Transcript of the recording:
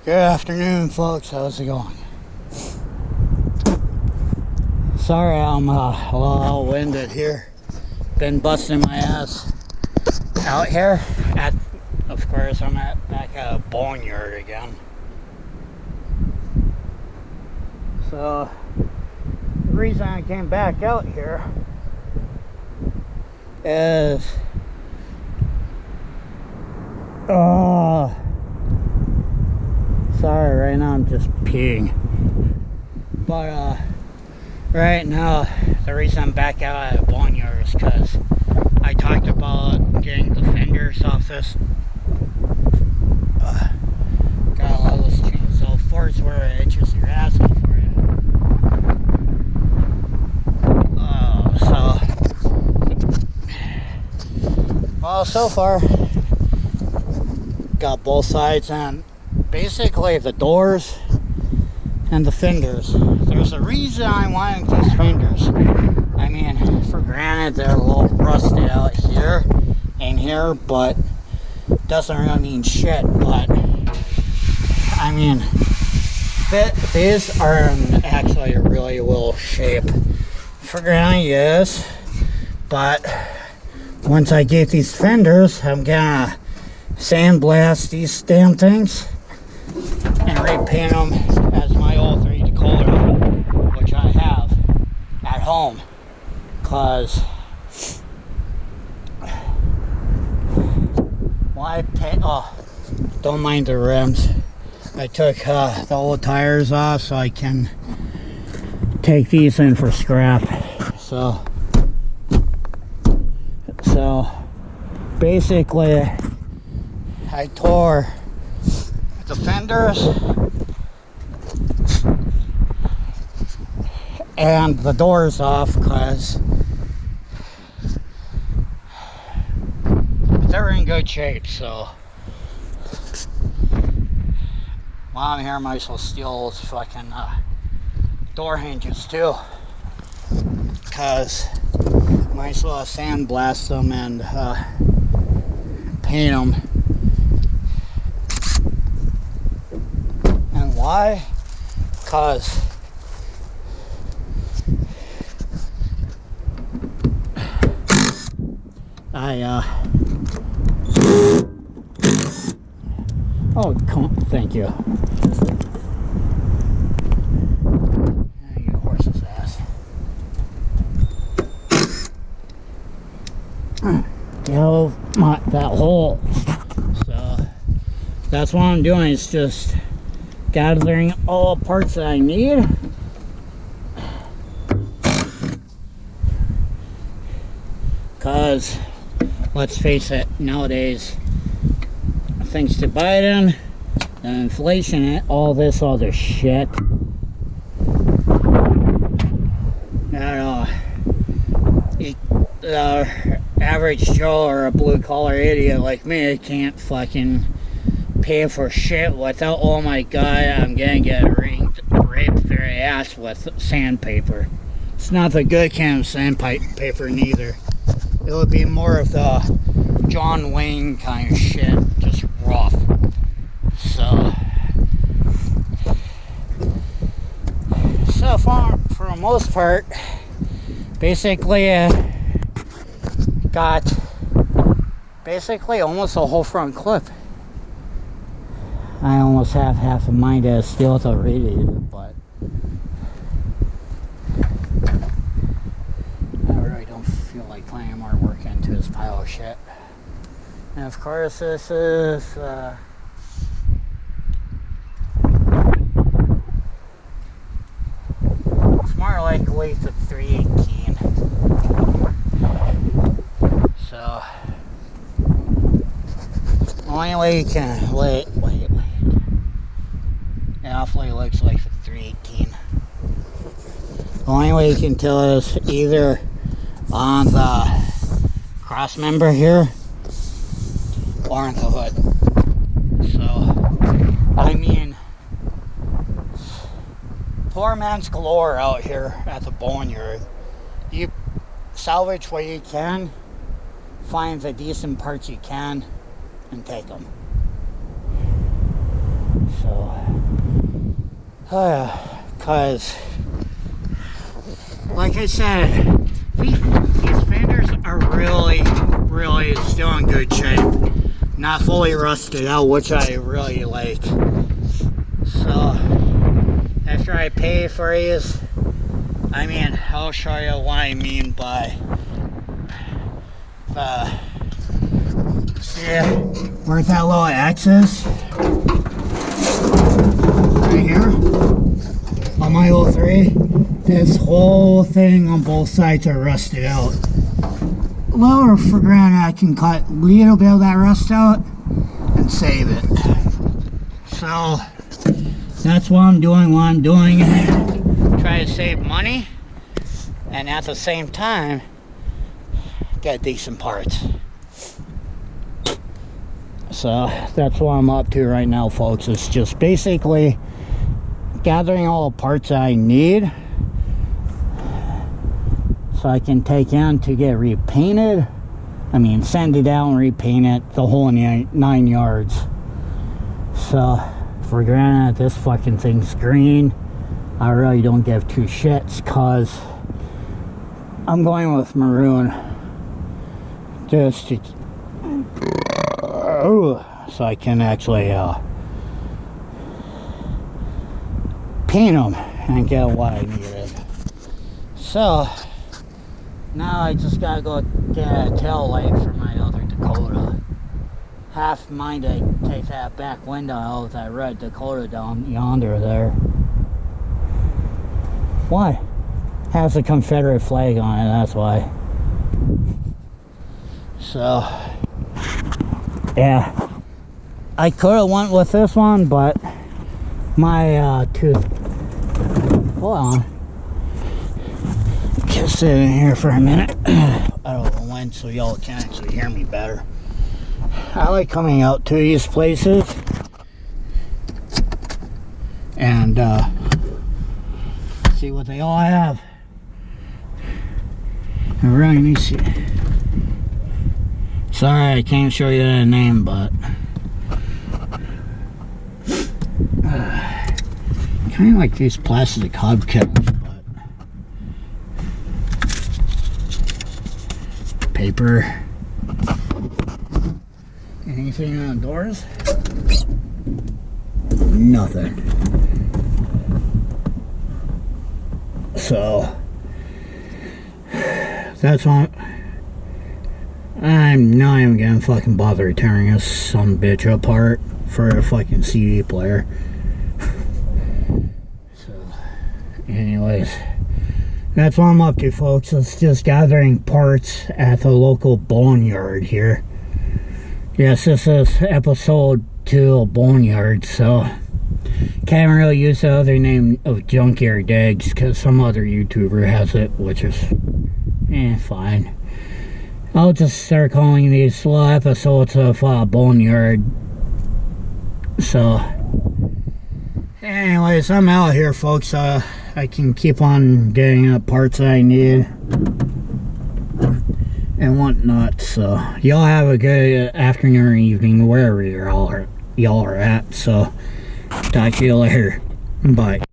Good afternoon, folks. How's it going? Sorry, I'm a little winded here. Been busting my ass out here. Of course, I'm back at Boneyard again. So, the reason I came back out here is sorry, right now I'm just peeing. But right now the reason I'm back out at Boneyard is because I talked about getting the fenders off this. Got a lot of those chainsaw forks where it itches your ass for you. So far got both sides, and basically the doors and the fenders. There's a reason I wanted these fenders. I mean, for granted they're a little rusted out here and here, but doesn't really mean shit. But I mean, these are in actually a really little shape. For granted, yes, but once I get these fenders, I'm gonna sandblast these damn things and repaint them as my old 3D color, which I have at home. Cause why paint? Oh, don't mind the rims. I took the old tires off so I can take these in for scrap. So basically I tore the fenders and the doors off because they're in good shape. So while I'm here, I might as well steal those fucking door hinges too, because might as well sandblast them and paint them. And why? Because oh, come on, thank you. You horse's ass. That hole. So that's what I'm doing, is just gathering all the parts that I need. Cause let's face it, nowadays, thanks to Biden, the inflation, and all this other shit, average Joe or a blue collar idiot like me can't fucking pay for shit without, oh my god, I'm gonna get raped their ass with sandpaper. It's not the good kind of sandpaper neither. It would be more of the John Wayne kind of shit, just rough. So far, for the most part, basically got almost a whole front clip. I almost have half a mind to steal the radiator, but I really don't feel like putting more work into this pile of shit. And of course, this is it's more likely the 318. So only way you can wait. It awfully looks like the 318. The only way you can tell is either on the cross member here or on the hood. So I mean, poor man's galore out here at the Boneyard. You salvage what you can, find the decent parts you can, and take them. So, cause like I said, these fenders are really still in good shape. Not fully rusted out, which I really like. So, after I pay for these, I mean, I'll show you what I mean by see where that little X is? Right here on my 03. This whole thing on both sides are rusted out. Well, for granted, I can cut a little bit of that rust out and save it. So that's what I'm doing. Try to save money and at the same time get decent parts. So that's what I'm up to right now, folks. It's just basically gathering all the parts that I need so I can take in to get repainted. I mean, sand it out and repaint it, the whole 9 yards. So for granted, this fucking thing's green. I really don't give two shits because I'm going with maroon just to so I can actually paint them and get what I needed. So now I just gotta go get a tail light for my other Dakota. Half mind to take that back window out of that red Dakota down yonder there. Why? Has a Confederate flag on it, that's why. So yeah, I could have went with this one, but my tooth. Hold on. Just sit in here for a minute. I don't know when, so y'all can actually hear me better. I like coming out to these places and see what they all have. I really need to see. Sorry, I can't show you the name, but kind of like these plastic hubcaps, but paper. Anything on the doors? Nothing. So that's why I'm not even gonna fucking bother tearing this some bitch apart for a fucking CD player. So anyways, that's what I'm up to, folks. It's just gathering parts at the local Boneyard here. Yes, this is episode 2 of Boneyard, so can't really use the other name of Junkyard Dags because some other YouTuber has it, which is fine. I'll just start calling these little episodes of Boneyard. So anyways, I'm out here, folks. I can keep on getting the parts that I need and whatnot. So y'all have a good afternoon or evening wherever y'all are at. So talk to you later. Bye.